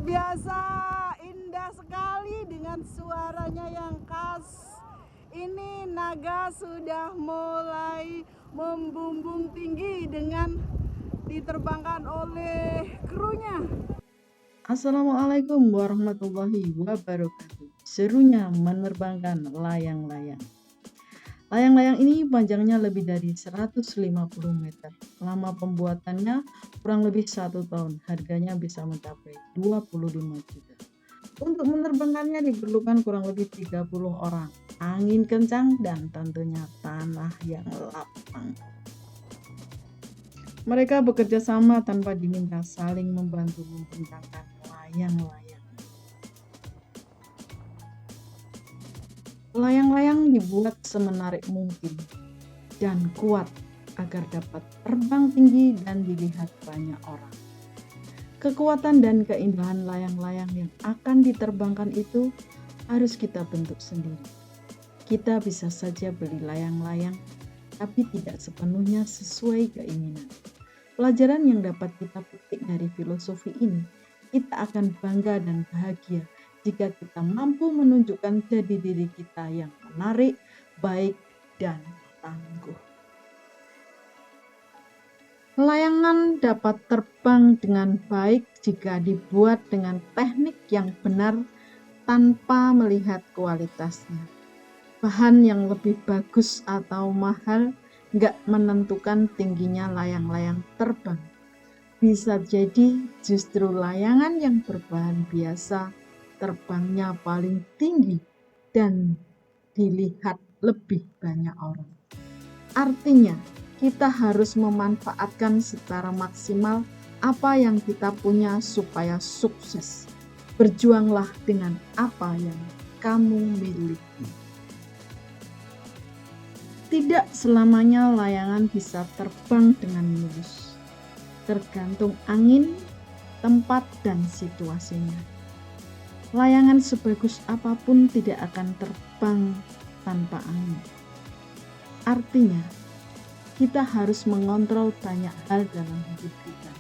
biasa indah sekali dengan suaranya yang khas. Ini naga sudah mulai membumbung tinggi dengan diterbangkan oleh krunya. Assalamualaikum warahmatullahi wabarakatuh. Serunya menerbangkan layang-layang. Layang-layang ini panjangnya lebih dari 150 meter. Lama pembuatannya kurang lebih 1 tahun. Harganya bisa mencapai 25 juta. Untuk menerbangkannya diperlukan kurang lebih 30 orang. Angin kencang dan tentunya tanah yang lapang. Mereka bekerja sama tanpa diminta, saling membantu membentangkan layang-layang. Layang-layang dibuat semenarik mungkin dan kuat agar dapat terbang tinggi dan dilihat banyak orang. Kekuatan dan keindahan layang-layang yang akan diterbangkan itu harus kita bentuk sendiri. Kita bisa saja beli layang-layang, tapi tidak sepenuhnya sesuai keinginan. Pelajaran yang dapat kita petik dari filosofi ini, kita akan bangga dan bahagia jika kita mampu menunjukkan jati diri kita yang menarik, baik, dan tangguh. Layangan dapat terbang dengan baik jika dibuat dengan teknik yang benar tanpa melihat kualitasnya. Bahan yang lebih bagus atau mahal nggak menentukan tingginya layang-layang terbang. Bisa jadi justru layangan yang berbahan biasa terbangnya paling tinggi dan dilihat lebih banyak orang. Artinya, kita harus memanfaatkan secara maksimal apa yang kita punya supaya sukses. Berjuanglah dengan apa yang kamu miliki. Tidak selamanya layangan bisa terbang dengan mulus. Tergantung angin, tempat, dan situasinya. Layangan sebagus apapun tidak akan terbang tanpa angin. Artinya, kita harus mengontrol banyak hal dalam hidup kita.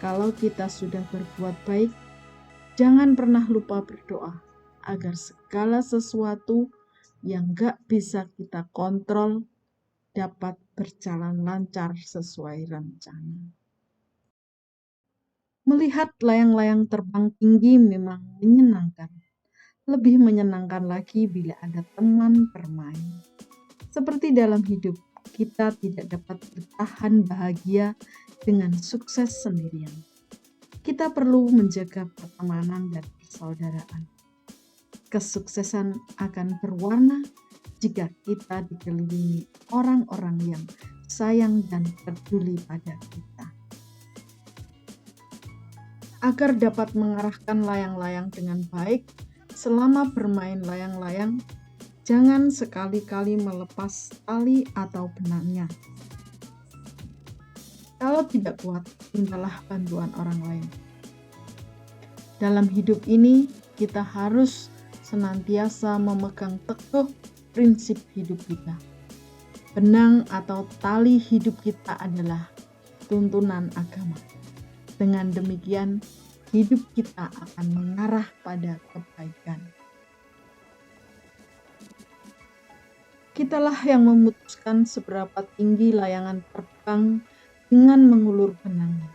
Kalau kita sudah berbuat baik, jangan pernah lupa berdoa agar segala sesuatu yang gak bisa kita kontrol dapat berjalan lancar sesuai rencana. Melihat layang-layang terbang tinggi memang menyenangkan. Lebih menyenangkan lagi bila ada teman bermain. Seperti dalam hidup, kita tidak dapat bertahan bahagia dengan sukses sendirian. Kita perlu menjaga pertemanan dan persaudaraan. Kesuksesan akan berwarna jika kita dikelilingi orang-orang yang sayang dan peduli pada kita. Agar dapat mengarahkan layang-layang dengan baik, selama bermain layang-layang, jangan sekali-kali melepas tali atau benangnya. Kalau tidak kuat, mintalah bantuan orang lain. Dalam hidup ini, kita harus senantiasa memegang teguh prinsip hidup kita. Benang atau tali hidup kita adalah tuntunan agama. Dengan demikian, hidup kita akan mengarah pada kebaikan. Kitalah yang memutuskan seberapa tinggi layangan terbang dengan mengulur benangnya.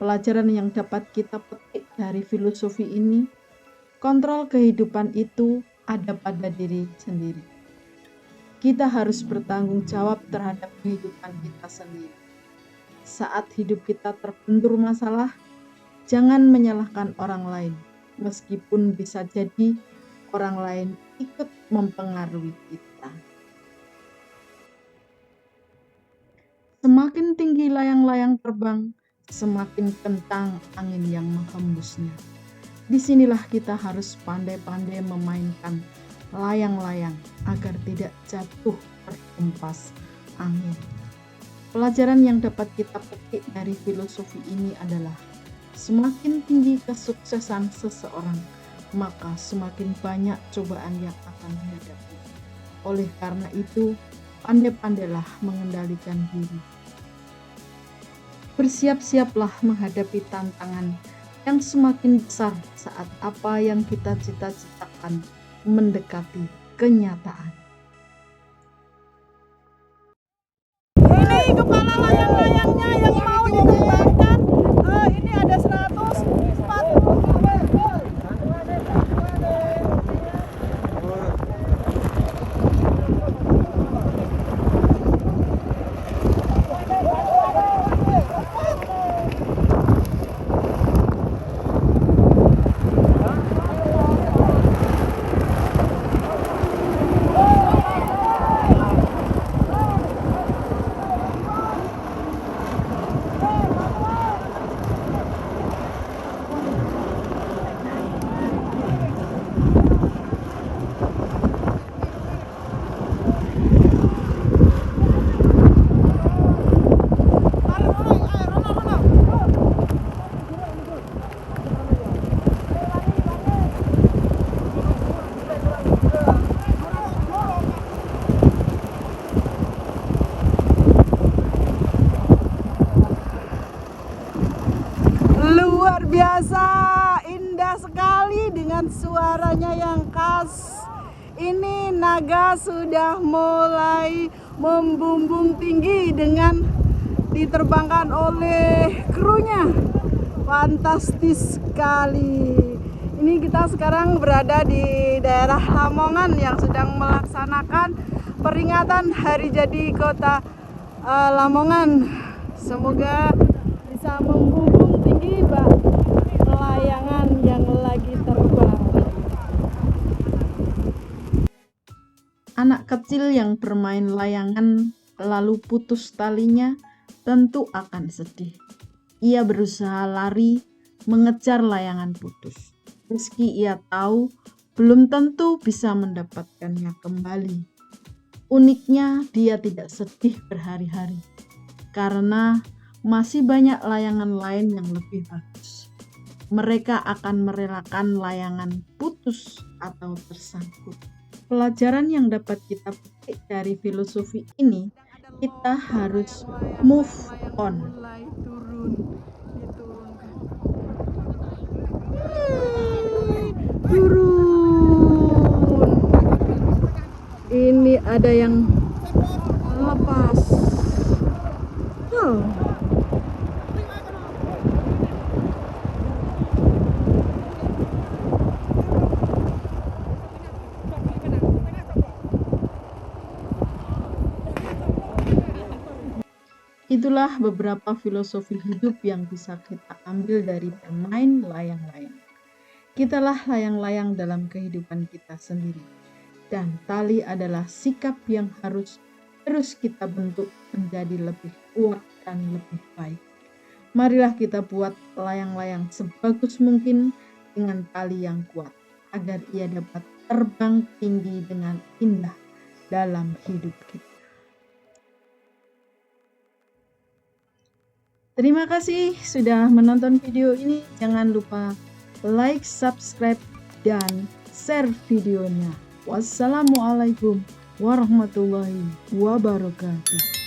Pelajaran yang dapat kita petik dari filosofi ini, kontrol kehidupan itu ada pada diri sendiri. Kita harus bertanggung jawab terhadap kehidupan kita sendiri. Saat hidup kita terbentur masalah, jangan menyalahkan orang lain, meskipun bisa jadi orang lain ikut mempengaruhi kita. Semakin tinggi layang-layang terbang, semakin kencang angin yang menghembusnya. Disinilah kita harus pandai-pandai memainkan layang-layang agar tidak jatuh terhempas angin. Pelajaran yang dapat kita petik dari filosofi ini adalah semakin tinggi kesuksesan seseorang, maka semakin banyak cobaan yang akan dihadapi. Oleh karena itu, pandai-pandailah mengendalikan diri. Bersiap-siaplah menghadapi tantangan yang semakin besar saat apa yang kita cita-citakan mendekati kenyataan. Ini kepala layang-layangnya yang mau diterbangkan. Ini ada 140. Luar biasa, indah sekali dengan suaranya yang khas. Ini naga sudah mulai membumbung tinggi dengan diterbangkan oleh krunya. Fantastis sekali. Ini kita sekarang berada di daerah Lamongan yang sedang melaksanakan peringatan Hari Jadi Kota Lamongan. Semoga bisa membumbung tinggi layangan yang lagi terbang. Anak kecil yang bermain layangan lalu putus talinya tentu akan sedih. Ia berusaha lari mengejar layangan putus. Meski ia tahu belum tentu bisa mendapatkannya kembali. Uniknya dia tidak sedih berhari-hari karena masih banyak layangan lain yang lebih bagus. Mereka akan merelakan layangan putus atau tersangkut. Pelajaran yang dapat kita petik dari filosofi ini, kita harus move on. Mulai turun, diturunkan. Turun. Ini ada yang lepas. Itulah beberapa filosofi hidup yang bisa kita ambil dari bermain layang-layang. Kitalah layang-layang dalam kehidupan kita sendiri. Dan tali adalah sikap yang harus terus kita bentuk menjadi lebih kuat dan lebih baik. Marilah kita buat layang-layang sebagus mungkin dengan tali yang kuat, agar ia dapat terbang tinggi dengan indah dalam hidup kita. Terima kasih sudah menonton video ini. Jangan lupa like, subscribe, dan share videonya. Wassalamualaikum warahmatullahi wabarakatuh.